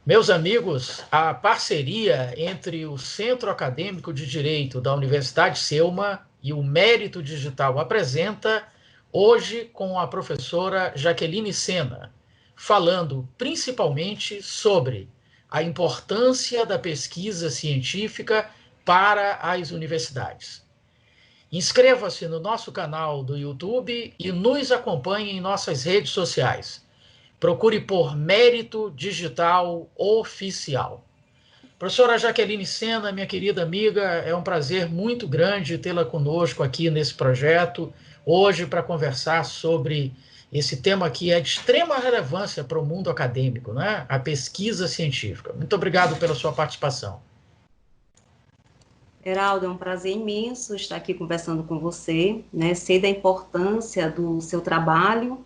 Meus amigos, a parceria entre o Centro Acadêmico de Direito da Universidade Selma e o Mérito Digital apresenta hoje com a professora Jaqueline Sena, falando principalmente sobre a importância da pesquisa científica para as universidades. Inscreva-se no nosso canal do YouTube e nos acompanhe em nossas redes sociais. Procure por Mérito Digital Oficial. Professora Jaqueline Sena, minha querida amiga, é um prazer muito grande tê-la conosco aqui nesse projeto, hoje para conversar sobre esse tema que é de extrema relevância para o mundo acadêmico, né? A pesquisa científica. Muito obrigado pela sua participação. Heraldo, é um prazer imenso estar aqui conversando com você, né? Sei da importância do seu trabalho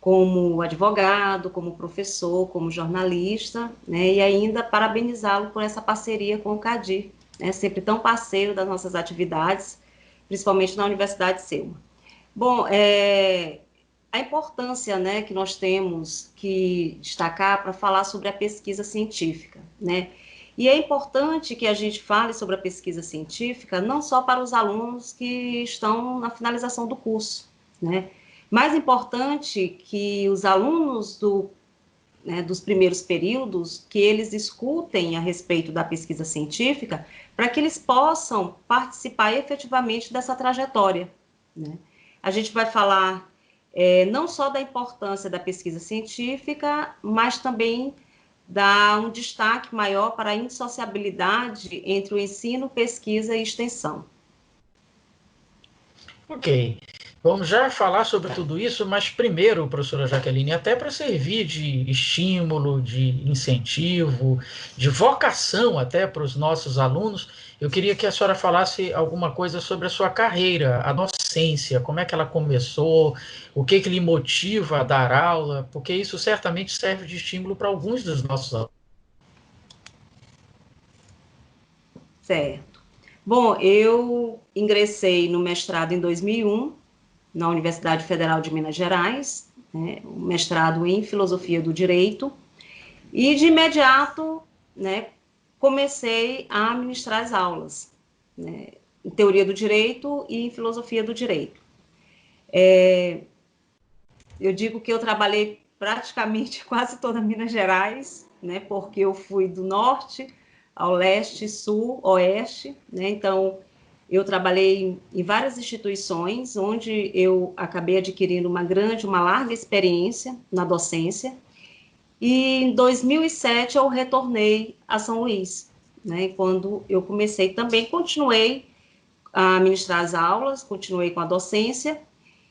como advogado, como professor, como jornalista, né? E ainda parabenizá-lo por essa parceria com o CADI, né? Sempre tão parceiro das nossas atividades, principalmente na Universidade Selma. Bom, a importância, né, que nós temos que destacar para falar sobre a pesquisa científica, né? E é importante que a gente fale sobre a pesquisa científica não só para os alunos que estão na finalização do curso, né? Mais importante que os alunos dos primeiros períodos, que eles escutem a respeito da pesquisa científica, para que eles possam participar efetivamente dessa trajetória, né? A gente vai falar não só da importância da pesquisa científica, mas também dá um destaque maior para a indissociabilidade entre o ensino, pesquisa e extensão. Ok. Vamos já falar sobre tudo isso, mas primeiro, professora Jaqueline, até para servir de estímulo, de incentivo, de vocação até para os nossos alunos, eu queria que a senhora falasse alguma coisa sobre a sua carreira, a docência, como é que ela começou, o que que lhe motiva a dar aula, porque isso certamente serve de estímulo para alguns dos nossos alunos. Certo. Bom, eu ingressei no mestrado em 2001, na Universidade Federal de Minas Gerais, né, um mestrado em Filosofia do Direito, e de imediato, né, comecei a ministrar as aulas, né, em Teoria do Direito e em Filosofia do Direito. Eu digo que eu trabalhei praticamente quase toda Minas Gerais, né, porque eu fui do norte ao leste, sul, oeste, né, então eu trabalhei em várias instituições, onde eu acabei adquirindo uma larga experiência na docência, e em 2007 eu retornei a São Luís, né, quando eu comecei também, continuei a ministrar as aulas, continuei com a docência,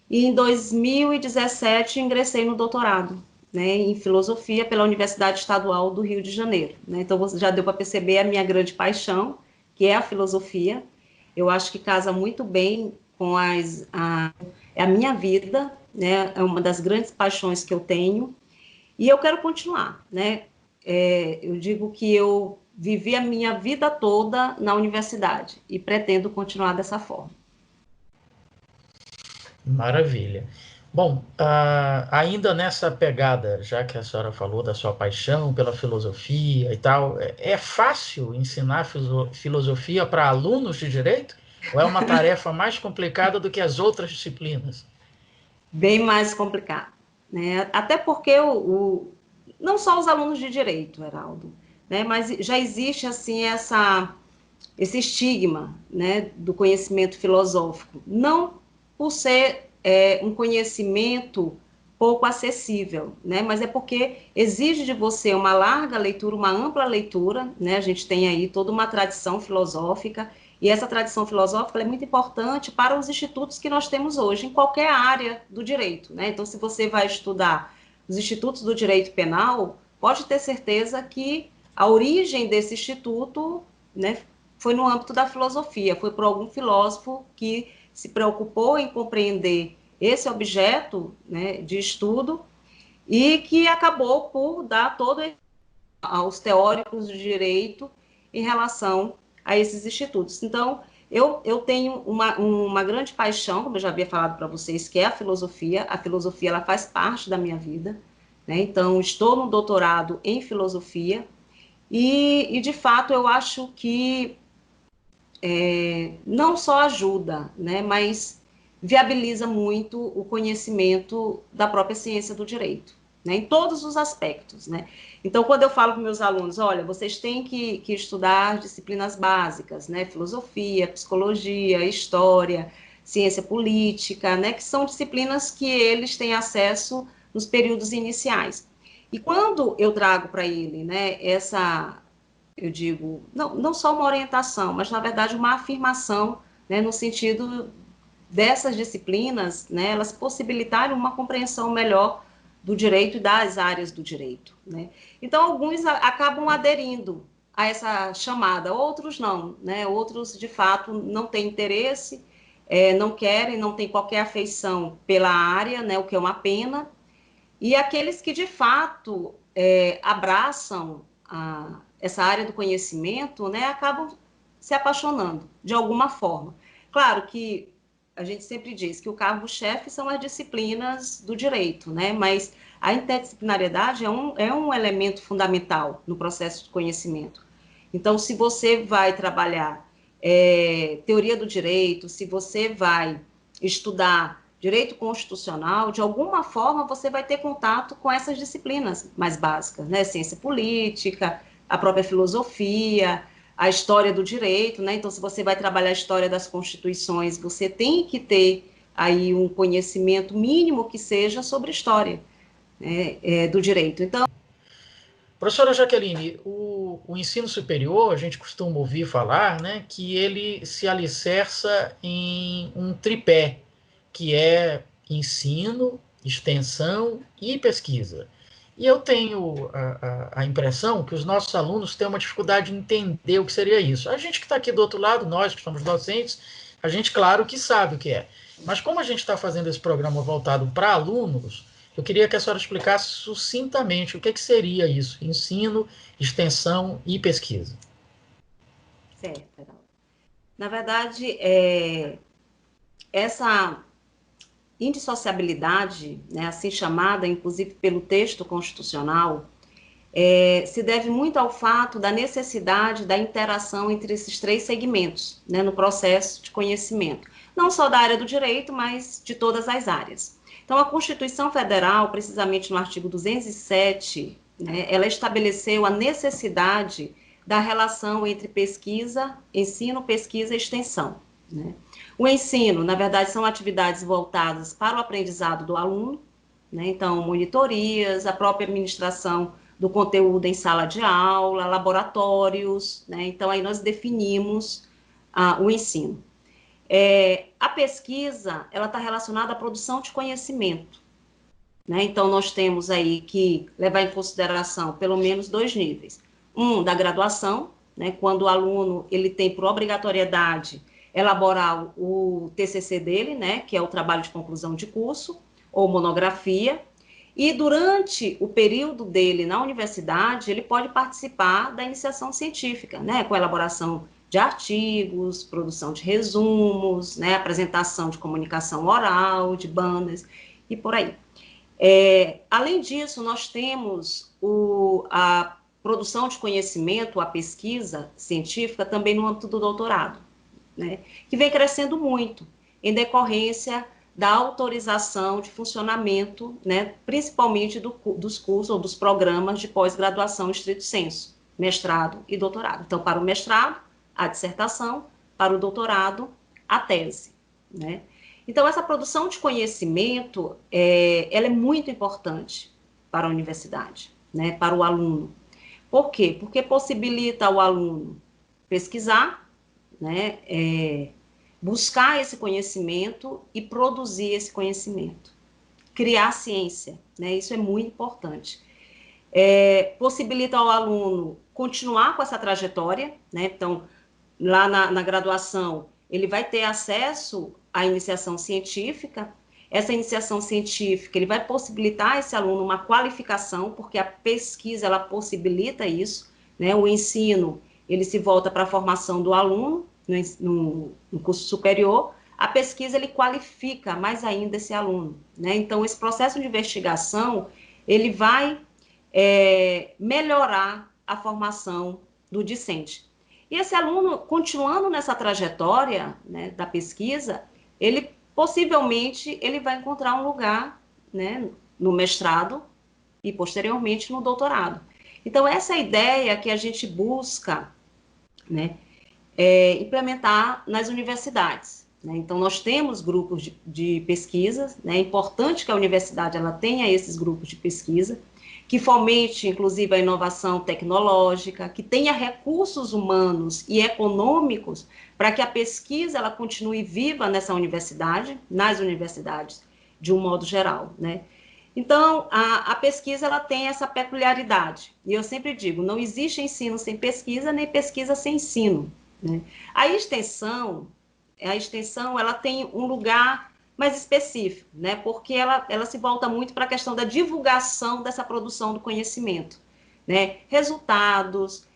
e em 2017 ingressei no doutorado, né, em filosofia pela Universidade Estadual do Rio de Janeiro, né? Então você já deu para perceber a minha grande paixão, que é a filosofia. Eu acho que casa muito bem com é a minha vida, né? É uma das grandes paixões que eu tenho e eu quero continuar, né? Eu digo que eu vivi a minha vida toda na universidade e pretendo continuar dessa forma. Maravilha. Bom, ainda nessa pegada, já que a senhora falou da sua paixão pela filosofia e tal, é fácil ensinar filosofia para alunos de direito? Ou é uma tarefa mais complicada do que as outras disciplinas? Bem mais complicado, né? Até porque não só os alunos de direito, Heraldo, né? Mas já existe assim esse estigma, né, do conhecimento filosófico, não por ser um conhecimento pouco acessível, né? Mas é porque exige de você uma larga leitura, uma ampla leitura, né? A gente tem aí toda uma tradição filosófica e essa tradição filosófica é muito importante para os institutos que nós temos hoje em qualquer área do direito, né? Então, se você vai estudar os institutos do direito penal, pode ter certeza que a origem desse instituto, né, foi no âmbito da filosofia, foi por algum filósofo que se preocupou em compreender esse objeto, né, de estudo e que acabou por dar todo aos teóricos de direito em relação a esses institutos. Então, eu tenho uma grande paixão, como eu já havia falado para vocês, que é a filosofia. A filosofia ela faz parte da minha vida, né? Então, estou no doutorado em filosofia, E de fato, eu acho que não só ajuda, né, mas viabiliza muito o conhecimento da própria ciência do direito, né, em todos os aspectos, né. Então, quando eu falo para meus alunos, olha, vocês têm que estudar disciplinas básicas, né, filosofia, psicologia, história, ciência política, né, que são disciplinas que eles têm acesso nos períodos iniciais. E quando eu trago para ele, né, eu digo, não só uma orientação, mas na verdade uma afirmação, né, no sentido dessas disciplinas, né, elas possibilitarem uma compreensão melhor do direito e das áreas do direito, né? Então, alguns acabam aderindo a essa chamada, outros não, né? Outros, de fato, não têm interesse, não querem, não têm qualquer afeição pela área, né? O que é uma pena. E aqueles que, de fato, abraçam essa área do conhecimento, né, acabam se apaixonando, de alguma forma. Claro que a gente sempre diz que o cargo-chefe são as disciplinas do direito, né, mas a interdisciplinariedade é um elemento fundamental no processo de conhecimento. Então, se você vai trabalhar teoria do direito, se você vai estudar direito constitucional, de alguma forma você vai ter contato com essas disciplinas mais básicas, né? Ciência política, a própria filosofia, a história do direito, né? Então, se você vai trabalhar a história das constituições, você tem que ter aí um conhecimento mínimo que seja sobre história, né, do direito. Então, Professora Jaqueline, o ensino superior, a gente costuma ouvir falar, né, que ele se alicerça em um tripé, que é ensino, extensão e pesquisa. E eu tenho a impressão que os nossos alunos têm uma dificuldade em entender o que seria isso. A gente que está aqui do outro lado, nós que somos docentes, a gente, claro, que sabe o que é. Mas como a gente está fazendo esse programa voltado para alunos, eu queria que a senhora explicasse sucintamente o que seria isso: ensino, extensão e pesquisa. certo. Na verdade, essa indissociabilidade, né, assim chamada, inclusive pelo texto constitucional, se deve muito ao fato da necessidade da interação entre esses três segmentos, né, no processo de conhecimento, não só da área do direito, mas de todas as áreas. Então, a Constituição Federal, precisamente no artigo 207, né, ela estabeleceu a necessidade da relação entre pesquisa, ensino, pesquisa e extensão, né? O ensino, na verdade, são atividades voltadas para o aprendizado do aluno, né? Então, monitorias, a própria administração do conteúdo em sala de aula, laboratórios, né? Então, aí nós definimos o ensino. A pesquisa, ela está relacionada à produção de conhecimento, né? Então, nós temos aí que levar em consideração pelo menos dois níveis. Um, da graduação, né? Quando o aluno ele tem por obrigatoriedade elaborar o TCC dele, né? Que é o trabalho de conclusão de curso, ou monografia. E durante o período dele na universidade, ele pode participar da iniciação científica, né? Com a elaboração de artigos, produção de resumos, né? Apresentação de comunicação oral, de bandas e por aí. Além disso, nós temos a produção de conhecimento, a pesquisa científica também no âmbito do doutorado, né, que vem crescendo muito em decorrência da autorização de funcionamento, né, principalmente dos cursos ou dos programas de pós-graduação estrito sensu, mestrado e doutorado. Então, para o mestrado, a dissertação, para o doutorado, a tese, né? Então, essa produção de conhecimento, ela é muito importante para a universidade, né, para o aluno. Por quê? Porque possibilita ao aluno pesquisar, né, buscar esse conhecimento e produzir esse conhecimento. Criar ciência, né, isso é muito importante. Possibilita ao aluno continuar com essa trajetória, né, então, lá na graduação, ele vai ter acesso à iniciação científica. Essa iniciação científica, ele vai possibilitar a esse aluno uma qualificação, porque a pesquisa, ela possibilita isso, né? O ensino, ele se volta para a formação do aluno no curso superior, a pesquisa, ele qualifica mais ainda esse aluno, né? Então, esse processo de investigação, ele vai melhorar a formação do discente. E esse aluno, continuando nessa trajetória, né, da pesquisa, ele possivelmente ele vai encontrar um lugar, né, no mestrado e posteriormente no doutorado. Então, essa ideia que a gente busca, né, implementar nas universidades, né? Então, nós temos grupos de pesquisa, né? É importante que a universidade ela tenha esses grupos de pesquisa, que fomente, inclusive, a inovação tecnológica, que tenha recursos humanos e econômicos para que a pesquisa ela continue viva nessa universidade, nas universidades, de um modo geral, né? Então, a pesquisa ela tem essa peculiaridade. E eu sempre digo, não existe ensino sem pesquisa, nem pesquisa sem ensino, né? A extensão ela tem um lugar mais específico, né? Porque ela se volta muito para a questão da divulgação dessa produção do conhecimento, né? Resultados,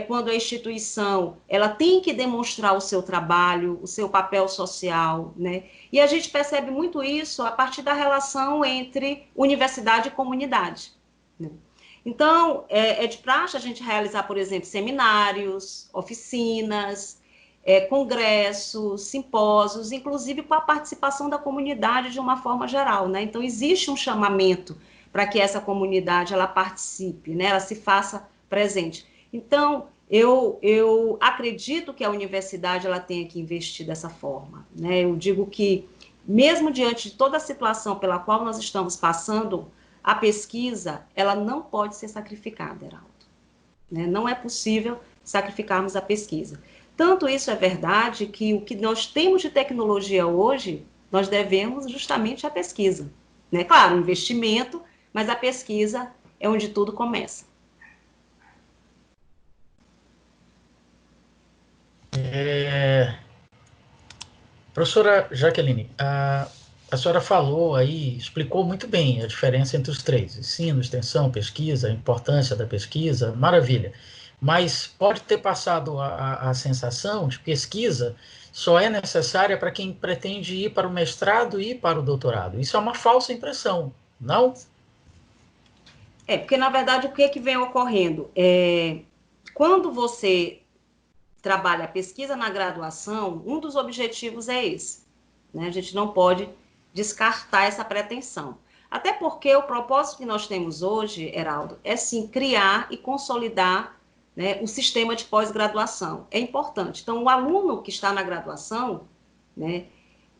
quando a instituição ela tem que demonstrar o seu trabalho, o seu papel social, né? E a gente percebe muito isso a partir da relação entre universidade e comunidade, né? Então, é de praxe a gente realizar, por exemplo, seminários, oficinas, congressos, simpósios, inclusive com a participação da comunidade de uma forma geral, né? Então, existe um chamamento para que essa comunidade ela participe, né? Ela se faça presente. Então, eu acredito que a universidade ela tenha que investir dessa forma, né? Eu digo que, mesmo diante de toda a situação pela qual nós estamos passando, a pesquisa ela não pode ser sacrificada, Heraldo, né? Não é possível sacrificarmos a pesquisa. Tanto isso é verdade que o que nós temos de tecnologia hoje, nós devemos justamente à pesquisa, né? Claro, investimento, mas a pesquisa é onde tudo começa. Professora Jaqueline, a senhora falou aí, explicou muito bem a diferença entre os três: ensino, extensão, pesquisa, a importância da pesquisa, maravilha. Mas pode ter passado a sensação de que pesquisa só é necessária para quem pretende ir para o mestrado e para o doutorado. Isso é uma falsa impressão, não? Porque na verdade o que vem ocorrendo? Quando você trabalha a pesquisa na graduação, um dos objetivos é esse, né? A gente não pode descartar essa pretensão. Até porque o propósito que nós temos hoje, Heraldo, é sim criar e consolidar, né, o sistema de pós-graduação. É importante. Então, o aluno que está na graduação, né,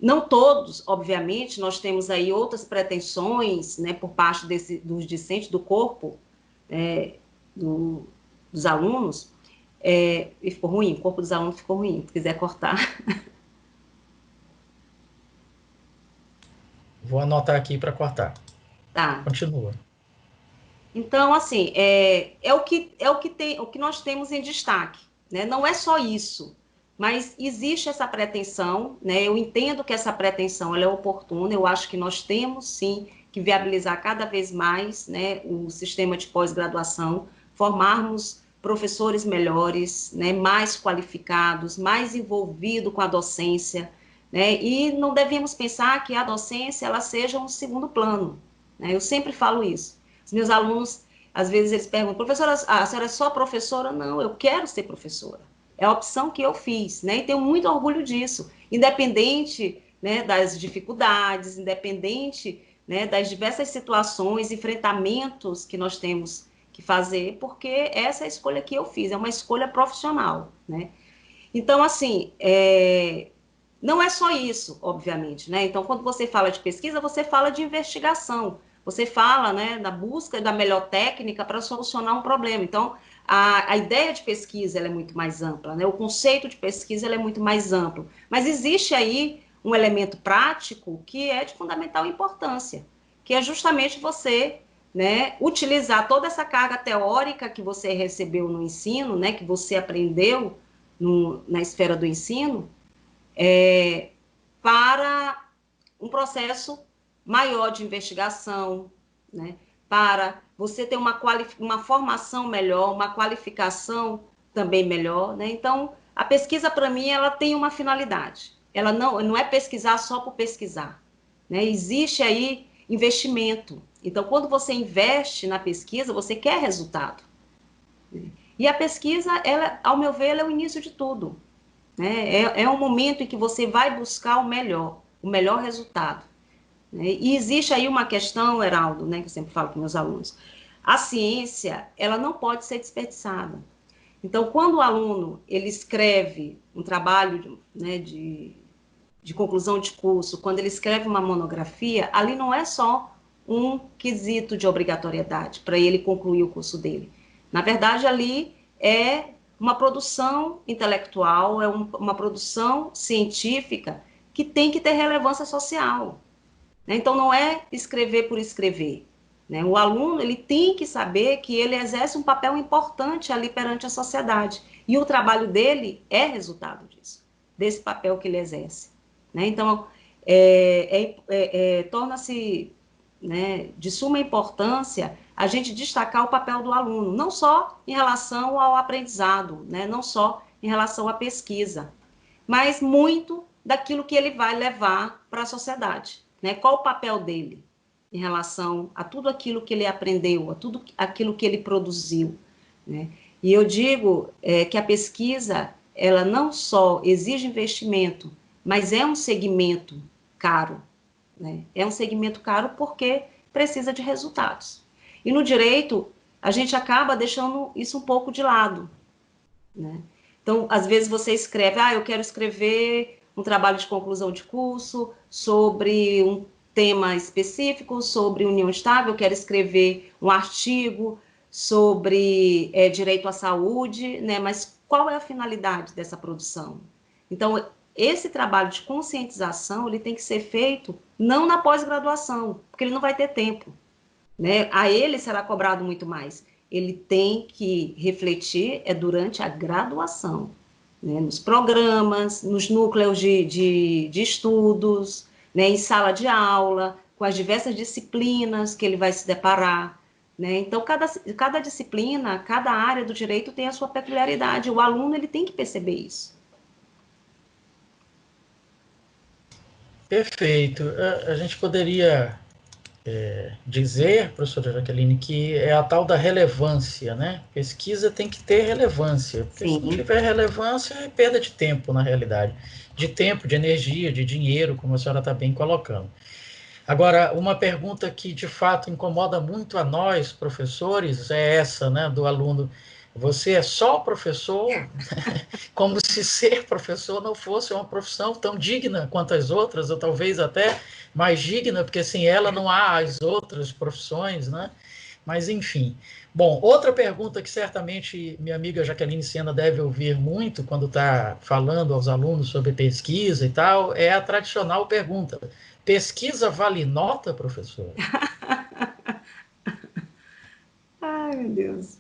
não todos, obviamente, nós temos aí outras pretensões, né, por parte dos discentes, do corpo, dos alunos, e ficou ruim, o corpo dos alunos ficou ruim, se quiser cortar. Vou anotar aqui para cortar. Tá. Continua. Então, assim, o que nós temos em destaque, né? Não é só isso, mas existe essa pretensão, né? Eu entendo que essa pretensão ela é oportuna, eu acho que nós temos, sim, que viabilizar cada vez mais, né, o sistema de pós-graduação, formarmos professores melhores, né, mais qualificados, mais envolvidos com a docência, né? E não devemos pensar que a docência ela seja um segundo plano, né? Eu sempre falo isso. Os meus alunos, às vezes, eles perguntam: professora, a senhora é só professora? Não, eu quero ser professora. É a opção que eu fiz, né? E tenho muito orgulho disso, independente, né, das dificuldades, independente, né, das diversas situações, enfrentamentos que nós temos que fazer, porque essa é a escolha que eu fiz, é uma escolha profissional, né? Então, assim, não é só isso, obviamente, né? Então, quando você fala de pesquisa, você fala de investigação, você fala, né, da busca da melhor técnica para solucionar um problema. Então, a ideia de pesquisa ela é muito mais ampla, né? O conceito de pesquisa ela é muito mais amplo. Mas existe aí um elemento prático que é de fundamental importância, que é justamente você, né, utilizar toda essa carga teórica que você recebeu no ensino, né, que você aprendeu na esfera do ensino, para um processo maior de investigação, né? Para você ter uma formação melhor, uma qualificação também melhor, né? Então, a pesquisa, para mim, ela tem uma finalidade. Ela não é pesquisar só por pesquisar, né? Existe aí investimento. Então, quando você investe na pesquisa, você quer resultado. E a pesquisa, ela, ao meu ver, ela é o início de tudo, né? É um momento em que você vai buscar o melhor resultado, né? E existe aí uma questão, Heraldo, né, que eu sempre falo com meus alunos. A ciência, ela não pode ser desperdiçada. Então, quando o aluno ele escreve um trabalho, né, de conclusão de curso, quando ele escreve uma monografia, ali não é só um quesito de obrigatoriedade para ele concluir o curso dele. Na verdade, ali é uma produção intelectual, é uma produção científica que tem que ter relevância social, né? Então, não é escrever por escrever, né? O aluno ele tem que saber que ele exerce um papel importante ali perante a sociedade, e o trabalho dele é resultado disso, desse papel que ele exerce, né? Então, torna-se, né, de suma importância a gente destacar o papel do aluno, não só em relação ao aprendizado, né, não só em relação à pesquisa, mas muito daquilo que ele vai levar para a sociedade, né? Qual o papel dele em relação a tudo aquilo que ele aprendeu, a tudo aquilo que ele produziu, né? E eu digo que a pesquisa, ela não só exige investimento, mas é um segmento caro, né? É um segmento caro porque precisa de resultados. E no direito, a gente acaba deixando isso um pouco de lado, né? Então, às vezes você escreve, eu quero escrever um trabalho de conclusão de curso sobre um tema específico, sobre união estável, eu quero escrever um artigo sobre direito à saúde, né? Mas qual é a finalidade dessa produção? Então, esse trabalho de conscientização, ele tem que ser feito não na pós-graduação, porque ele não vai ter tempo, né? A ele será cobrado muito mais. Ele tem que refletir durante a graduação, né? Nos programas, nos núcleos de estudos, né? Em sala de aula, com as diversas disciplinas que ele vai se deparar, né? Então, cada disciplina, cada área do direito tem a sua peculiaridade. O aluno ele tem que perceber isso. Perfeito. A gente poderia dizer, professora Jaqueline, que é a tal da relevância, né? Pesquisa tem que ter relevância, porque se não Sim. tiver relevância, é perda de tempo, na realidade. De tempo, de energia, de dinheiro, como a senhora está bem colocando. Agora, uma pergunta que de fato incomoda muito a nós, professores, é essa, né, do aluno. Você é só professor? Como se ser professor não fosse uma profissão tão digna quanto as outras, ou talvez até mais digna, porque sem ela não há as outras profissões, né? Mas, enfim. Bom, outra pergunta que certamente minha amiga Jaqueline Sena deve ouvir muito quando está falando aos alunos sobre pesquisa e tal, é a tradicional pergunta: pesquisa vale nota, professor? Ai, meu Deus.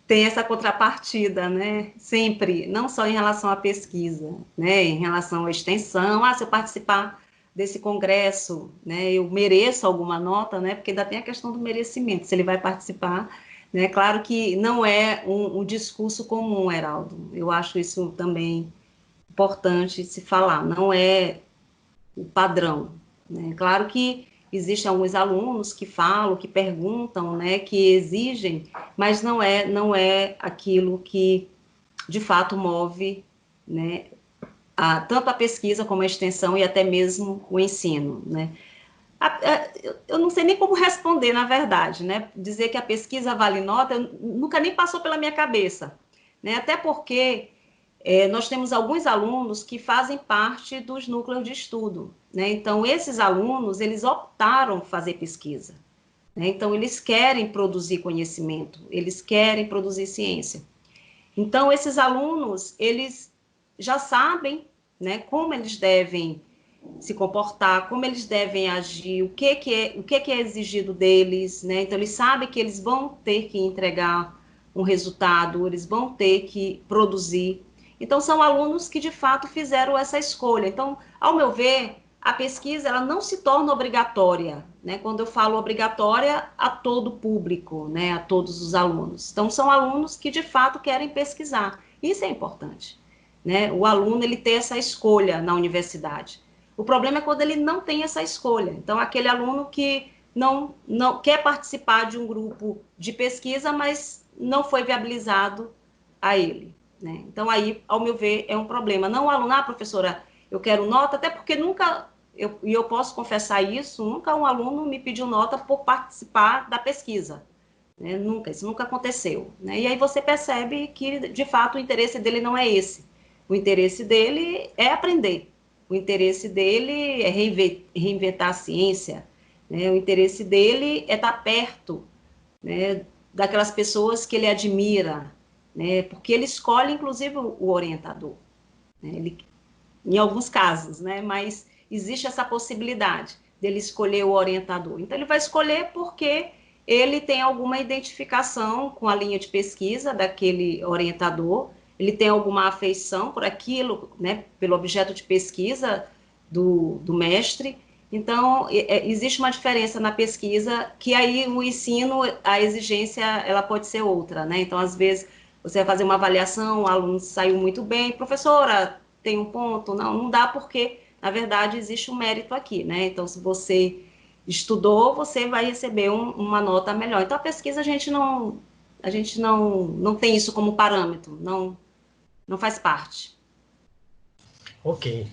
Tem essa contrapartida, né? Sempre, não só em relação à pesquisa, né? Em relação à extensão, se eu participar desse congresso, né? Eu mereço alguma nota, né? Porque ainda tem a questão do merecimento, se ele vai participar, né? Claro que não é um discurso comum, Heraldo. Eu acho isso também importante se falar. Não é o padrão, né? Claro que existem alguns alunos que falam, que perguntam, né, que exigem, mas não é aquilo que de fato move, né, tanto a pesquisa como a extensão e até mesmo o ensino, né? Eu não sei nem como responder, na verdade, né? Dizer que a pesquisa vale nota, nunca nem passou pela minha cabeça, né? Até porque nós temos alguns alunos que fazem parte dos núcleos de estudo, né? Então, esses alunos, eles optaram fazer pesquisa, né? Então, eles querem produzir conhecimento, eles querem produzir ciência. Então, esses alunos, eles já sabem, né, como eles devem se comportar, como eles devem agir, o que é exigido deles, né? Então, eles sabem que eles vão ter que entregar um resultado, eles vão ter que produzir. Então, são alunos que, de fato, fizeram essa escolha. Então, ao meu ver, a pesquisa ela não se torna obrigatória, né? Quando eu falo obrigatória, a todo público, né? A todos os alunos. Então, são alunos que, de fato, querem pesquisar. Isso é importante, né? O aluno ele ter essa escolha na universidade. O problema é quando ele não tem essa escolha. Então, aquele aluno que não quer participar de um grupo de pesquisa, mas não foi viabilizado a ele, né? Então, aí, ao meu ver, é um problema. Não o aluno, professora, eu quero nota, até porque nunca, e eu posso confessar isso, nunca um aluno me pediu nota por participar da pesquisa, né? Nunca, isso nunca aconteceu, né? E aí você percebe que, de fato, o interesse dele não é esse. O interesse dele é aprender. O interesse dele é reinventar a ciência, né? O interesse dele é estar perto, né, daquelas pessoas que ele admira, né? Porque ele escolhe, inclusive, o orientador, né? Ele, em alguns casos, né? Mas existe essa possibilidade dele escolher o orientador. Então, ele vai escolher porque ele tem alguma identificação com a linha de pesquisa daquele orientador, ele tem alguma afeição por aquilo, né? Pelo objeto de pesquisa do mestre. Então, existe uma diferença na pesquisa, que aí o ensino, a exigência, ela pode ser outra, né? Então, às vezes, você vai fazer uma avaliação, o aluno saiu muito bem, professora, tem um ponto? Não, não dá porque, na verdade, existe um mérito aqui, né? Então, se você estudou, você vai receber uma nota melhor. Então, a pesquisa a gente não tem isso como parâmetro, não faz parte. Ok.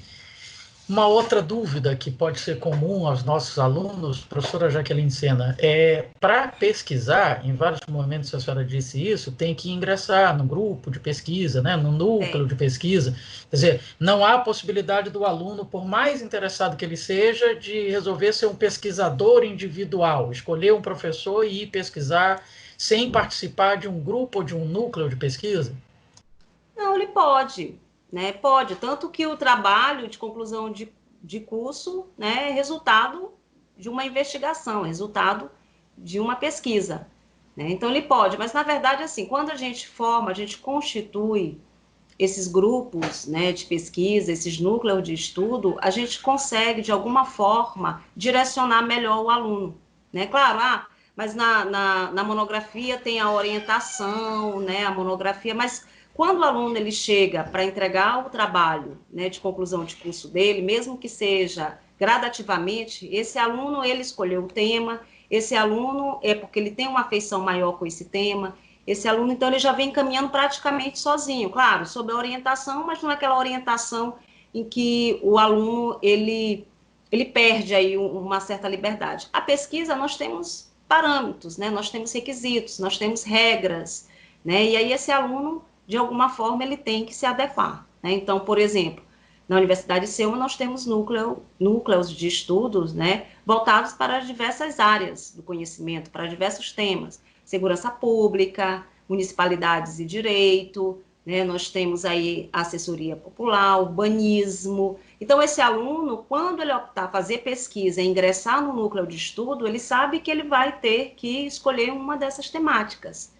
Uma outra dúvida que pode ser comum aos nossos alunos, professora Jaqueline Sena, é para pesquisar, em vários momentos a senhora disse isso, tem que ingressar no grupo de pesquisa, né, no núcleo de pesquisa. Quer dizer, não há possibilidade do aluno, por mais interessado que ele seja, de resolver ser um pesquisador individual, escolher um professor e ir pesquisar sem participar de um grupo ou de um núcleo de pesquisa? Não, ele pode, né? Pode, tanto que o trabalho de conclusão de curso, né, é resultado de uma investigação, é resultado de uma pesquisa, né? Então ele pode, mas na verdade assim, quando a gente forma, a gente constitui esses grupos, né, de pesquisa, esses núcleos de estudo, a gente consegue de alguma forma direcionar melhor o aluno, né? Claro, mas na monografia tem a orientação, né, a monografia, mas quando o aluno ele chega para entregar o trabalho, né, de conclusão de curso dele, mesmo que seja gradativamente, esse aluno ele escolheu o tema, esse aluno é porque ele tem uma afeição maior com esse tema, esse aluno então ele já vem caminhando praticamente sozinho, claro, sob a orientação, mas não é aquela orientação em que o aluno ele perde aí uma certa liberdade. A pesquisa nós temos parâmetros, né? Nós temos requisitos, nós temos regras, né? E aí esse aluno de alguma forma ele tem que se adequar, né? Então, por exemplo, na Universidade de Selma nós temos núcleos de estudos, né, voltados para diversas áreas do conhecimento, para diversos temas, segurança pública, municipalidades e direito, né, nós temos aí assessoria popular, urbanismo. Então, esse aluno, quando ele optar fazer pesquisa e ingressar no núcleo de estudo, ele sabe que ele vai ter que escolher uma dessas temáticas,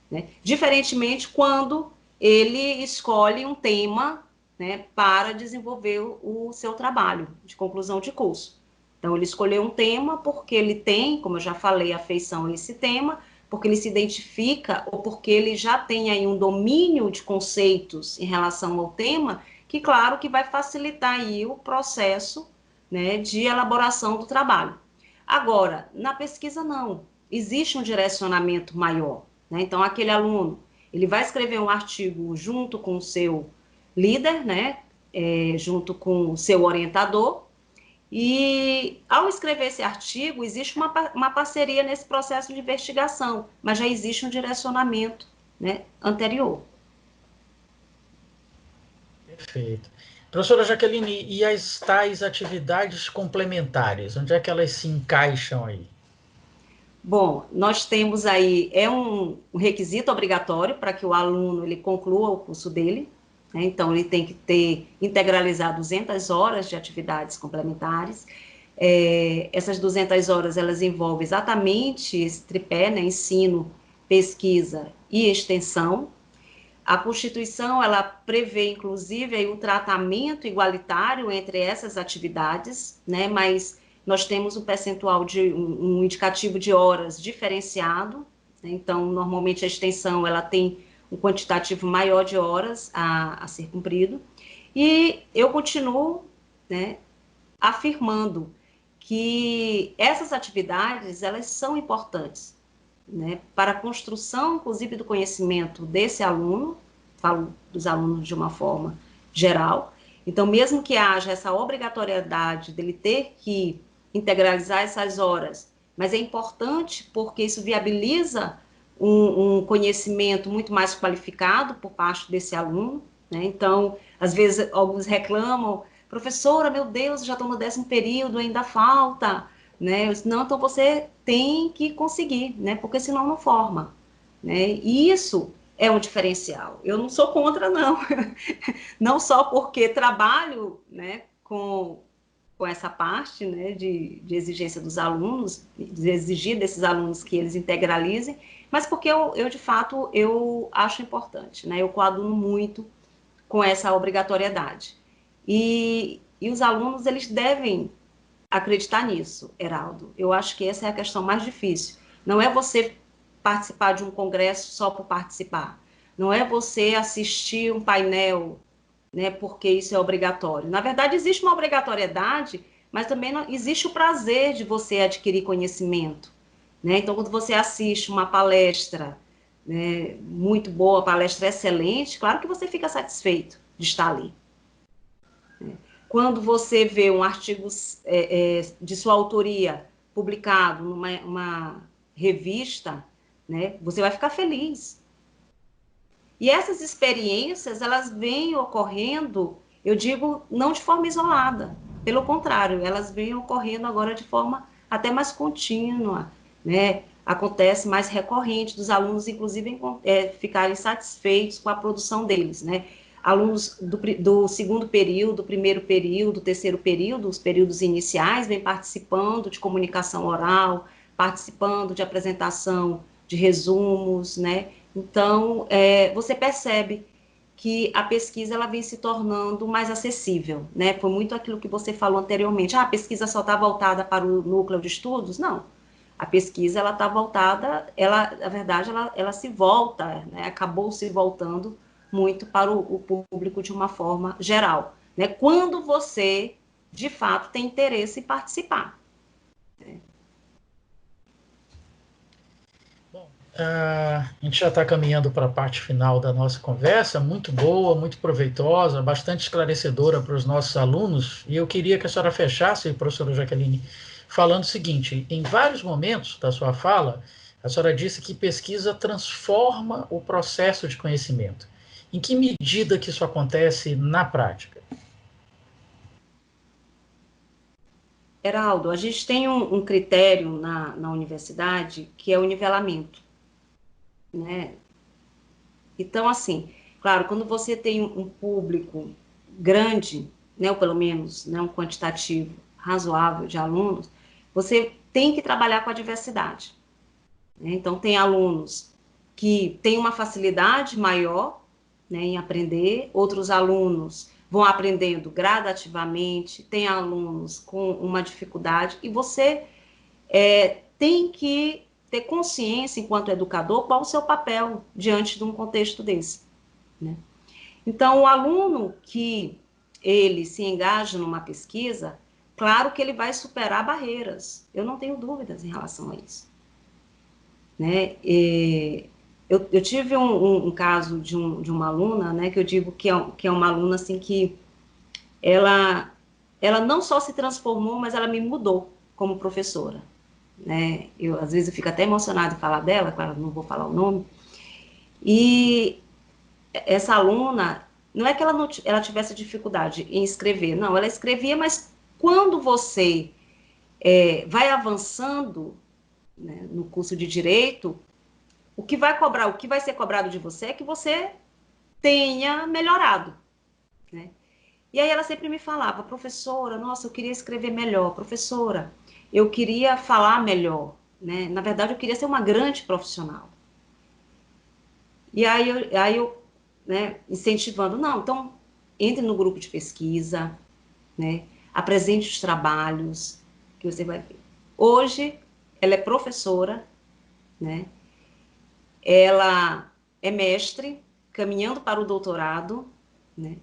né? Diferentemente quando ele escolhe um tema, né, para desenvolver o seu trabalho de conclusão de curso. Então, ele escolheu um tema porque ele tem, como eu já falei, afeição a esse tema, porque ele se identifica ou porque ele já tem aí um domínio de conceitos em relação ao tema, que, claro, que vai facilitar aí o processo, né, de elaboração do trabalho. Agora, na pesquisa, não. Existe um direcionamento maior, né? Então, aquele aluno, ele vai escrever um artigo junto com o seu líder, né? Junto com o seu orientador, e ao escrever esse artigo, existe uma parceria nesse processo de investigação, mas já existe um direcionamento, né, anterior. Perfeito. Professora Jaqueline, e as tais atividades complementares, onde é que elas se encaixam aí? Bom, nós temos aí, é um requisito obrigatório para que o aluno ele conclua o curso dele, né? Então, ele tem que ter integralizado 200 horas de atividades complementares. Essas 200 horas, elas envolvem exatamente esse tripé, né? Ensino, pesquisa e extensão. A Constituição, ela prevê, inclusive, aí, um tratamento igualitário entre essas atividades, né? Mas nós temos um percentual de um indicativo de horas diferenciado, né? Então, normalmente a extensão ela tem um quantitativo maior de horas a ser cumprido, e eu continuo, né, afirmando que essas atividades elas são importantes, né, para a construção, inclusive, do conhecimento desse aluno, falo dos alunos de uma forma geral. Então, mesmo que haja essa obrigatoriedade dele ter que integralizar essas horas, mas é importante porque isso viabiliza um conhecimento muito mais qualificado por parte desse aluno, né? Então, às vezes, alguns reclamam, professora, meu Deus, já estou no 10º período, ainda falta, né? Eu disse, não, então você tem que conseguir, né? Porque senão não forma, né? E isso é um diferencial. Eu não sou contra, não. Não só porque trabalho, né, com essa parte, né, de exigência dos alunos, de exigir desses alunos que eles integralizem, mas porque eu de fato, eu acho importante, né? Eu coaduno muito com essa obrigatoriedade. E os alunos, eles devem acreditar nisso, Heraldo. Eu acho que essa é a questão mais difícil. Não é você participar de um congresso só por participar. Não é você assistir um painel, né, porque isso é obrigatório. Na verdade, existe uma obrigatoriedade, mas também não, existe o prazer de você adquirir conhecimento, né? Então, quando você assiste uma palestra, né, muito boa, palestra excelente, claro que você fica satisfeito de estar ali. Quando você vê um artigo de sua autoria publicado numa revista, né, você vai ficar feliz. E essas experiências, elas vêm ocorrendo, eu digo, não de forma isolada, pelo contrário, elas vêm ocorrendo agora de forma até mais contínua, né? Acontece mais recorrente dos alunos, inclusive, ficarem satisfeitos com a produção deles, né? Alunos do segundo período, primeiro período, terceiro período, os períodos iniciais, vêm participando de comunicação oral, participando de apresentação de resumos, né? Então, você percebe que a pesquisa ela vem se tornando mais acessível, né? Foi muito aquilo que você falou anteriormente. Ah, a pesquisa só está voltada para o núcleo de estudos? Não. A pesquisa ela está voltada, na verdade, ela se volta, né? Acabou se voltando muito para o público de uma forma geral, né? Quando você, de fato, tem interesse em participar. Bom, a gente já está caminhando para a parte final da nossa conversa, muito boa, muito proveitosa, bastante esclarecedora para os nossos alunos, e eu queria que a senhora fechasse, professora Jaqueline, falando o seguinte: em vários momentos da sua fala, a senhora disse que pesquisa transforma o processo de conhecimento. Em que medida que isso acontece na prática? Heraldo, a gente tem um critério na universidade que é o nivelamento, né? Então, assim, claro, quando você tem um público grande, né, ou pelo menos, né, um quantitativo razoável de alunos, você tem que trabalhar com a diversidade, né? Então, tem alunos que têm uma facilidade maior, né, em aprender, outros alunos vão aprendendo gradativamente, tem alunos com uma dificuldade, e você tem que ter consciência, enquanto educador, qual o seu papel diante de um contexto desse, né? Então, o aluno que ele se engaja numa pesquisa, claro que ele vai superar barreiras, eu não tenho dúvidas em relação a isso, né? Eu tive um caso de uma aluna, né, que eu digo que é uma aluna assim que ela, ela não só se transformou, mas ela me mudou como professora, né? Às vezes eu fico até emocionada em falar dela, claro, não vou falar o nome. E essa aluna, não é que ela tivesse dificuldade em escrever, não, ela escrevia, mas quando você vai avançando, né, no curso de direito, o que vai ser cobrado de você é que você tenha melhorado, né? E aí ela sempre me falava, professora, nossa, eu queria escrever melhor, professora, eu queria falar melhor, né? Na verdade, eu queria ser uma grande profissional. E aí eu, né, incentivando, não, então entre no grupo de pesquisa, né? Apresente os trabalhos que você vai ver. Hoje, ela é professora, né? Ela é mestre, caminhando para o doutorado, né?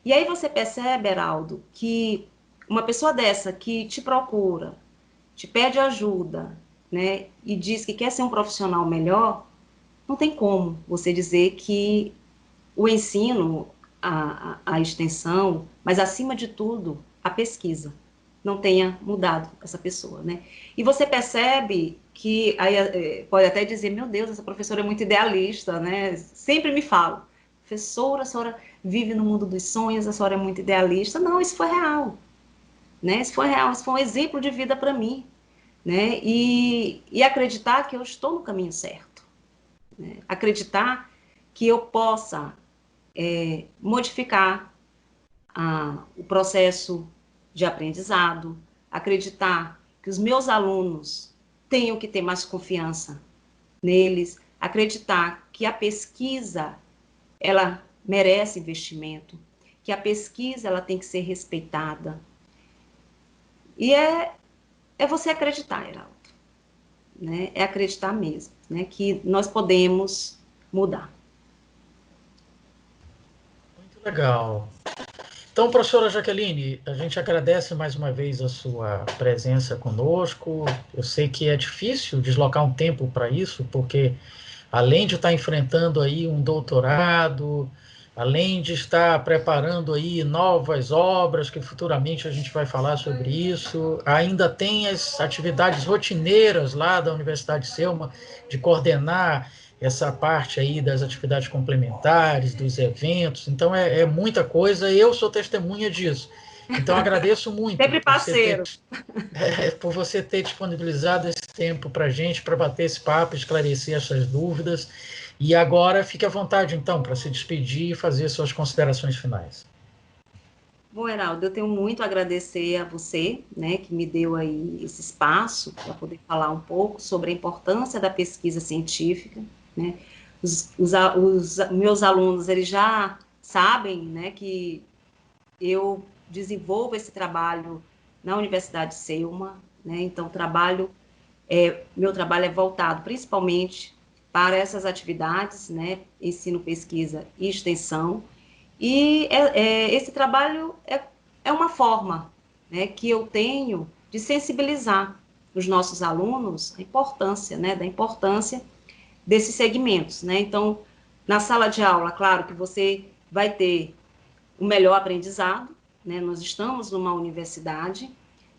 E aí você percebe, Heraldo, que uma pessoa dessa que te procura, te pede ajuda, né, e diz que quer ser um profissional melhor, não tem como você dizer que o ensino, a extensão, mas acima de tudo, a pesquisa, não tenha mudado essa pessoa, né? E você percebe que, aí pode até dizer, meu Deus, essa professora é muito idealista, né? Sempre me falo, professora, a senhora vive no mundo dos sonhos, a senhora é muito idealista. Não, isso foi real, né? Isso foi real, isso foi um exemplo de vida para mim, né? E acreditar que eu estou no caminho certo, né? Acreditar que eu possa modificar o processo de aprendizado, acreditar que os meus alunos tenham que ter mais confiança neles, acreditar que a pesquisa ela merece investimento, que a pesquisa ela tem que ser respeitada. E é você acreditar, Heraldo, né? É acreditar mesmo, né? Que nós podemos mudar. Muito legal. Então, professora Jaqueline, a gente agradece mais uma vez a sua presença conosco. Eu sei que é difícil deslocar um tempo para isso, porque além de estar enfrentando aí um doutorado, além de estar preparando aí novas obras, que futuramente a gente vai falar sobre isso, ainda tem as atividades rotineiras lá da Universidade Selma, de coordenar essa parte aí das atividades complementares, dos eventos, então é muita coisa, e eu sou testemunha disso. Então agradeço muito Sempre parceiro. por você ter disponibilizado esse tempo para a gente, para bater esse papo, esclarecer essas dúvidas. E agora fique à vontade, então, para se despedir e fazer suas considerações finais. Bom, Heraldo, eu tenho muito a agradecer a você, né, que me deu aí esse espaço para poder falar um pouco sobre a importância da pesquisa científica, né. Os meus alunos, eles já sabem, né, que eu desenvolvo esse trabalho na Universidade Selma, né, então meu trabalho é voltado principalmente para essas atividades, né, ensino, pesquisa e extensão, e esse trabalho é uma forma, né, que eu tenho de sensibilizar os nossos alunos a importância, né, da importância desses segmentos, né? Então, na sala de aula, claro que você vai ter o melhor aprendizado, né? Nós estamos numa universidade,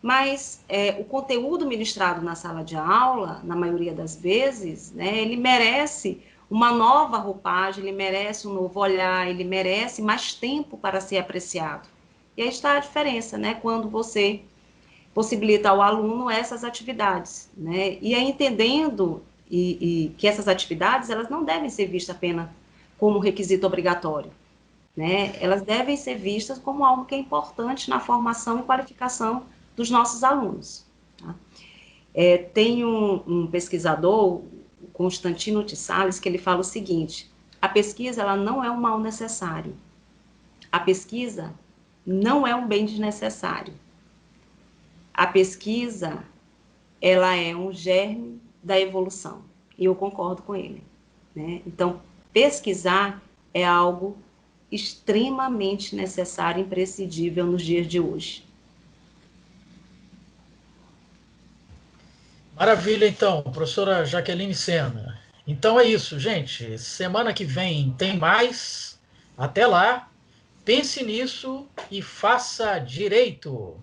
mas o conteúdo ministrado na sala de aula, na maioria das vezes, né, ele merece uma nova roupagem, ele merece um novo olhar, ele merece mais tempo para ser apreciado. E aí está a diferença, né, quando você possibilita ao aluno essas atividades, né, e aí entendendo e que essas atividades, elas não devem ser vistas apenas como requisito obrigatório, né? Elas devem ser vistas como algo que é importante na formação e qualificação dos nossos alunos. Tá? Tem um pesquisador, o Constantino Tissales, que ele fala o seguinte: a pesquisa ela não é um mal necessário. A pesquisa não é um bem desnecessário. A pesquisa ela é um germe da evolução. E eu concordo com ele. Né? Então, pesquisar é algo extremamente necessário e imprescindível nos dias de hoje. Maravilha, então, professora Jaqueline Sena. Então é isso, gente. Semana que vem tem mais. Até lá. Pense nisso e faça direito.